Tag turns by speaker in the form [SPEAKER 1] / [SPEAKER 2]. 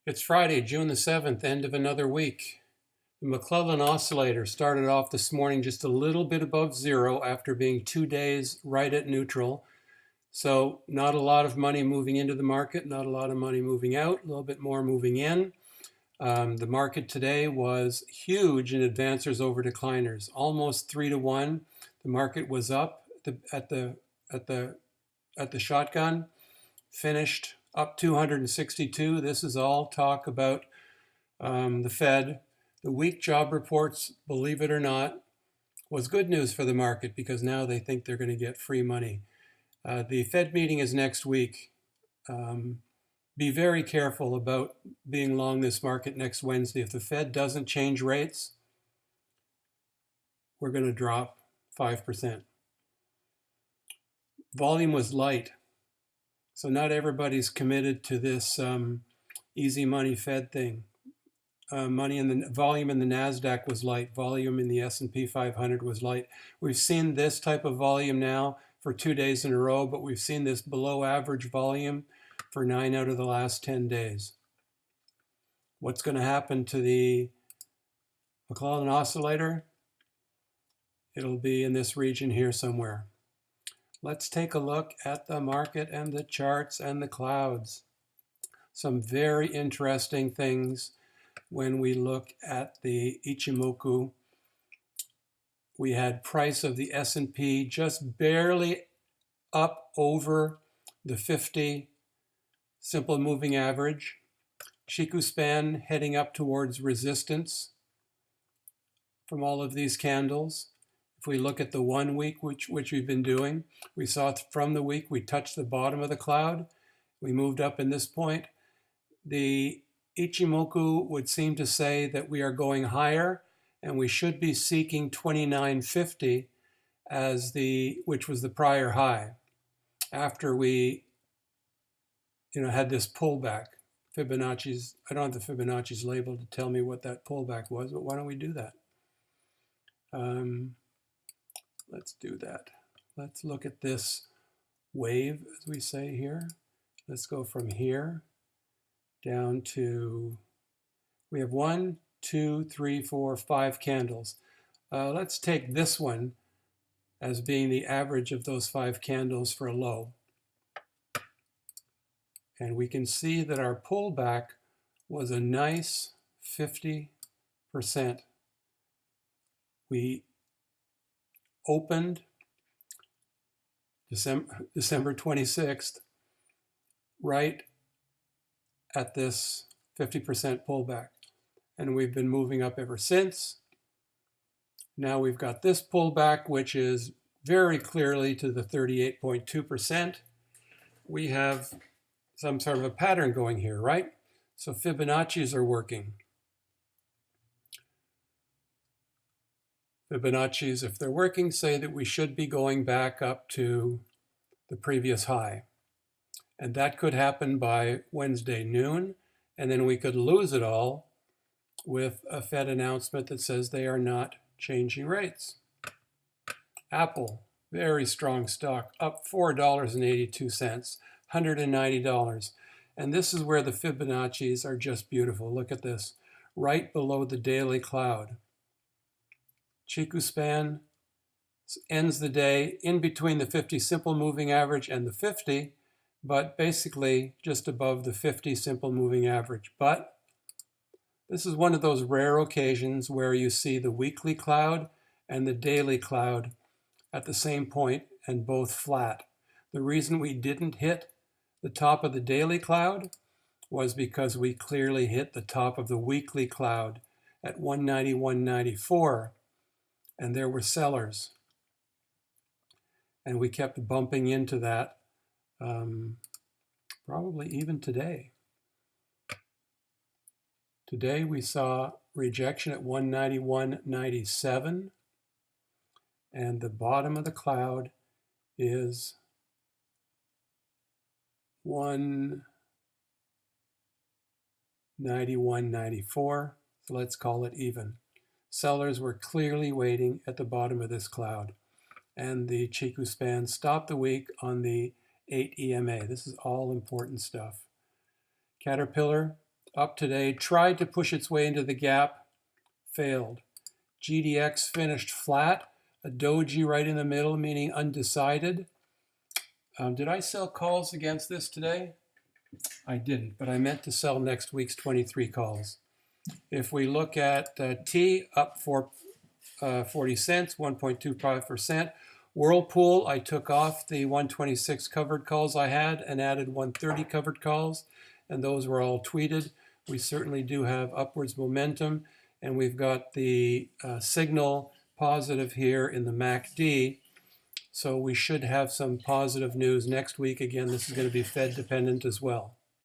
[SPEAKER 1] It's Friday, June the 7th, end of another week. The McClellan oscillator started off this morning just a little bit above zero after being 2 days right at neutral. So not a lot of money moving into the market, not a lot of money moving out, a little bit more moving in. The market today was huge in advancers over decliners, almost 3-to-1. The market was up at the shotgun, finished up 262. This is all talk about the Fed. The weak job reports, believe it or not, was good news for the market because now they think they're going to get free money. The Fed meeting is next week. Be very careful about being long this market next Wednesday. If the Fed doesn't change rates, we're going to drop 5%. Volume was light. So not everybody's committed to this easy money Fed thing. Money in the volume in the NASDAQ was light. Volume in the S&P 500 was light. We've seen this type of volume now for 2 days in a row, but we've seen this below average volume for 9 out of the last 10 days. What's going to happen to the McClellan oscillator? It'll be in this region here somewhere. Let's take a look at the market and the charts and the clouds. Some very interesting things when we look at the Ichimoku. We had price of the S&P just barely up over the 50 simple moving average. Chiku span heading up towards resistance from all of these candles. If we look at the 1 week, which we've been doing, we saw from the week we touched the bottom of the cloud. We moved up in this point. The Ichimoku would seem to say that we are going higher and we should be seeking 2950 as which was the prior high after we had this pullback. Fibonacci's, I don't have the Fibonacci's label to tell me what that pullback was, but why don't we do that? Let's do that. Let's look at this wave, as we say here. Let's go from here down to, we have 1, 2, 3, 4, 5 candles. Let's take this one as being the average of those 5 candles for a low. And we can see that our pullback was a nice 50%. We opened December 26th right at this 50% pullback. And we've been moving up ever since. Now we've got this pullback, which is very clearly to the 38.2%. We have some sort of a pattern going here, right? So Fibonacci's are working. Fibonacci's, if they're working, say that we should be going back up to the previous high. And that could happen by Wednesday noon, and then we could lose it all with a Fed announcement that says they are not changing rates. Apple, very strong stock, up $4.82, $190. And this is where the Fibonacci's are just beautiful. Look at this, right below the daily cloud. Chiku span ends the day in between the 50 simple moving average and the 50, but basically just above the 50 simple moving average. But this is one of those rare occasions where you see the weekly cloud and the daily cloud at the same point and both flat. The reason we didn't hit the top of the daily cloud was because we clearly hit the top of the weekly cloud at 190.194, and there were sellers. And we kept bumping into that probably even today. Today we saw rejection at 191.97, and the bottom of the cloud is 191.94, so let's call it even. Sellers were clearly waiting at the bottom of this cloud, and the Chiku span stopped the week on the 8 EMA. This is all important stuff. Caterpillar up today, tried to push its way into the gap, failed. GDX finished flat, a doji right in the middle, meaning undecided. Did I sell calls against this today? I didn't, but I meant to sell next week's 23 calls. If we look at T, up for 40 cents, 1.25%. Whirlpool, I took off the 126 covered calls I had and added 130 covered calls, and those were all tweeted. We certainly do have upwards momentum, and we've got the signal positive here in the MACD. So we should have some positive news next week. Again, this is going to be Fed dependent as well.